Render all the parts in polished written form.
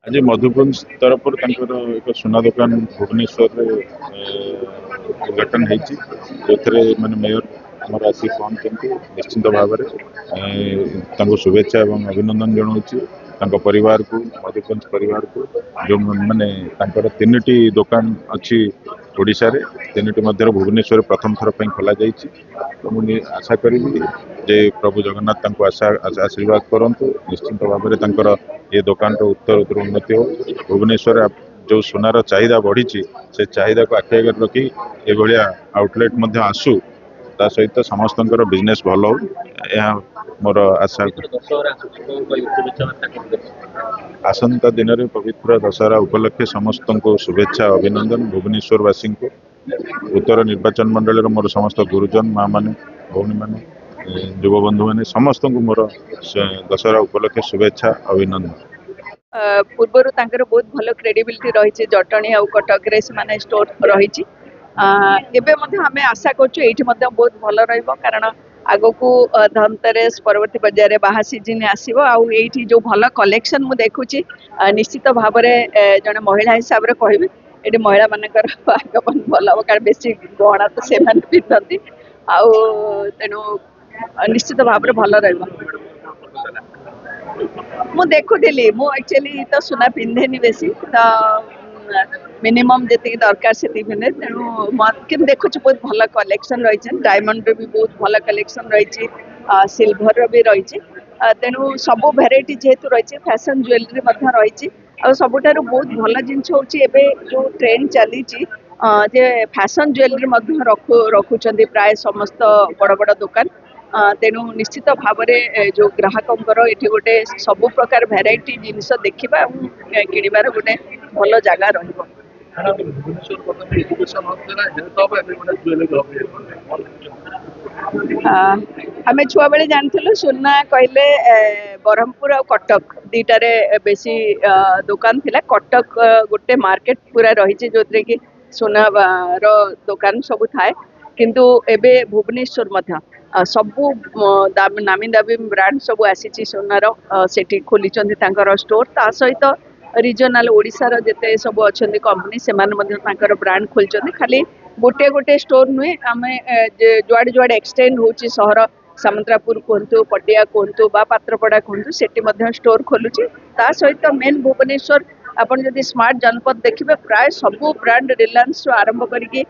आज मधुकुंज तरफ एक सुना दुकान भुवनेश्वर उद्घाटन होती मैंने मेयर आमर आसिक पहुंचती निश्चिंत भाव में शुभेच्छा और अभिनंदन जनाऊँ परिवार को मधुकुंज परिवार को जो मैंने तीन दुकान अच्छी ओडिशा रे तीन मध्य भुवनेश्वर प्रथम थर पर खोल तो मुझे आशा करी जे प्रभु जगन्नाथ आशा आशीर्वाद करूँ निश्चिंत भाव में ये दुकान उत्तर उत्तर उन्नति हो भुवनेश्वर जो सुनार चाहिदा बढ़ी से चाहिदा को आखि आगे रखी ये आउटलेट आसू ता सहित समस्त बिजनेस भल हो मोर आशा। आसंता दिन में पवित्र दशहरा उपलक्षे समस्त को शुभेच्छा अभिनंदन भुवनेश्वरवासी को उत्तर निर्वाचन मंडल मोर समस्त गुरुजन माँ मैंने भौणी मैंने युव बंधु मैंने समस्त को मोर दशहरा उपलक्षे शुभेच्छा अभिनंदन। पूर्वर बहुत भल क्रेडिबिलिटी रही जटणी आ कटक से स्टोर रही आम आशा कर बहुत भल कारण आग को धनतेरस परवर्ती बजार बाहा सीजन आसो आईटी जो भल कलेक्शन मुझे देखुची निश्चित भाव में जड़े महिला हिसाब से कहबी ये महिला मानकर आगमन भल हम कारण बेसी गहना तो से पिंधती तेणु निश्चित भाव में भल मु देखुली एक्चुअली तो सुना पिंधेनी बेसी तो मिनिमम जी दरकार से पिंधे तेणु देखु बहुत भल कलेक्शन रही डायमंड भी बहुत भल कलेक्शन रही सिल्वर भी रही तेणु सब भेराइटी जेहेतु रही फैशन ज्वेलरी रही सबुठ बहुत भल जिनस हूँ जो ट्रेंड चली जे फैशन ज्वेलरी रखुंट प्राय समस्त बड़ बड़ दुकान तेणु निश्चित भाव में जो ग्राहक ये गोटे सबु प्रकार भेराइटी जिनस देखा किणवार गोटे भल जगह रही आम छुआ बेले जानूँ सुना कहले ब्रह्मपुर और कटक दीटारे बेसी दुकान थिला कटक गोटे मार्केट पूरा रही जो कि सुना दुकान सब थाए किंतु एबे भुवनेश्वर सबू नामी दामी ब्रांड सब आसी सोनार से खोली स्टोर ता सहित रिजनाल ओडिशार जिते सब अच्छा कंपनी से ब्रांड खोलते खाली गोटे गोटे स्टोर नुहे आम जुआड़े जुआड़े एक्सटेंड होची सहर सामंतरापुर कहतु पटिया कहतु बा पात्रपड़ा कहतु से स्टोर खोलुची ता सहित मेन भुवनेश्वर आपन जदि स्मार्ट जनपद देखिए प्राय सबू ब्रांड रिलायंस आरंभ करके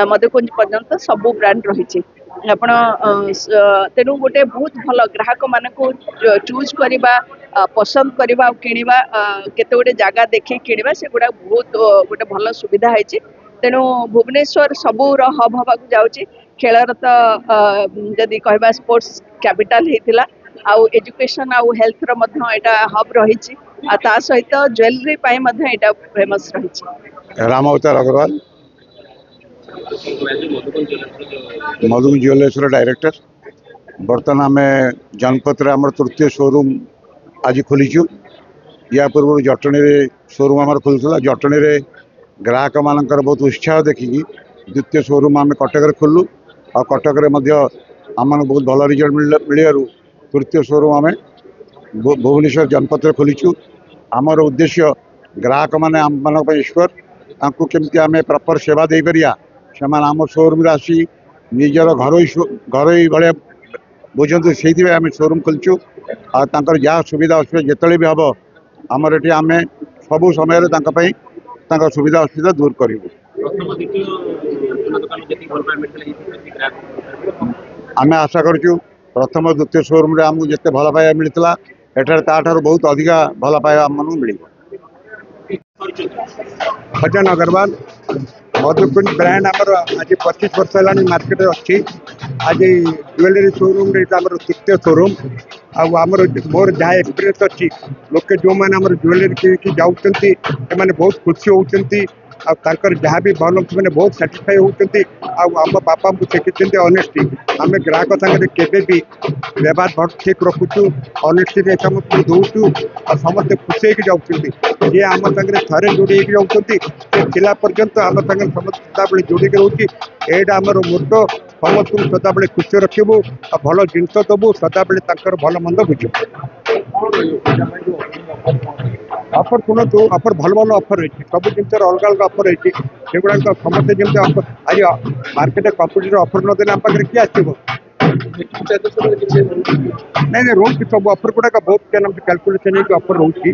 मधुकुंज पर्यंत सबू ब्रांड रही आपण तेणु गोटे बहुत भल ग्राहक मान को चूज करवा पसंद करवा किणवा केते गोटे जगह देखी किणवा से गुड़ा बहुत गोटे भल सुविधा है तेणु भुवनेश्वर सबूर हब हवा जाऊँगी खेलर तो जदि कहवा स्पोर्ट्स कैपिटल होता आउ एजुकेशन आउ हेल्थ रो हब रही सहित ज्वेलरी फेमस रही। राम अवतार अग्रवाल मधुकुंज ज्वेलर्स डायरेक्टर बर्तमान आम जनपद आम तृतीय शोरूम आज खोलीचु या पूर्व जटणी शोरूम आम खोलूला जटणी ग्राहक मानकर बहुत उत्साह देखिकी द्वितीय शोरूम आम कटक खोलू और कटक आम बहुत भल रिजल्ट मिलू तृतीय शोरूम आम भुवनेश्वर जनपद खोलीचु आमर उद्देश्य ग्राहक मैंने आम मान ईश्वर तांको केमती आम प्रॉपर सेवा दे परिया से आम शोरूम आसी निजर घर भाया बुझे से आम शोरूम खोलचु और जहाँ सुविधा असुविधा जिते भी हम आमर ये आम सबू समय सुविधा असुविधा दूर करूँ। आम आशा करूँ प्रथम द्वितीय शोरूम रे आमको जिते भल पाइबा मिलता एठार ताठार बहुत अधिका भल पाइबा आम मिल। भजन अग्रवाल मधुकुंज ब्रांड आमर आज 25 वर्ष है मार्केट अच्छी आज ज्वेलरी शोरूम तृतीय शोरूम आमर मोर जहाँ एक्सपीरियंस अच्छी लोके जो मैंने ज्वेलरी कि जाऊँगी बहुत खुशी होती जहाँ भी भल मैंने बहुत साटिस्फाई होती आम बापा को शिखी ऑनेस्टी आम ग्राहक सागर केवे भी व्यवहार बहुत ठीक रखुचु ऑनेस्टी समस्त दौचु और समस्ते खुशी होकर जाऊँगी जी आम सागर थे जोड़ी जाऊँगी जिला पर्यंत आम सागर समस्त सदाबे जोड़ी रोचे यहाँ आमर मोटो समस्त सदाबे खुशी रखू और भल जिनस दबू सदाबे भल मंद बुझू। ଅଫର ଶୁଣନ୍ତୁ ଅଫର ଭଲ ଭଲ ଅଫର ରହିଛି ସବୁ ଜିନିଷର ଅଲଗା ଅଲଗା ଅଫର ରହିଛି ସେଗୁଡ଼ାକ ସମସ୍ତେ ଯେମିତି ଆଜି ମାର୍କେଟରେ କମ୍ପ୍ୟୁଟର ଅଫର ନଦେଲେ ଆମ ପାଖରେ କିଏ ଆସିବ ନାଇଁ ନାଇଁ ରହୁଛି ସବୁ ଅଫର ଗୁଡ଼ାକ ବହୁତ କ୍ୟାଲକୁଲେସନ ହେଇକି ଅଫର ରହୁଛି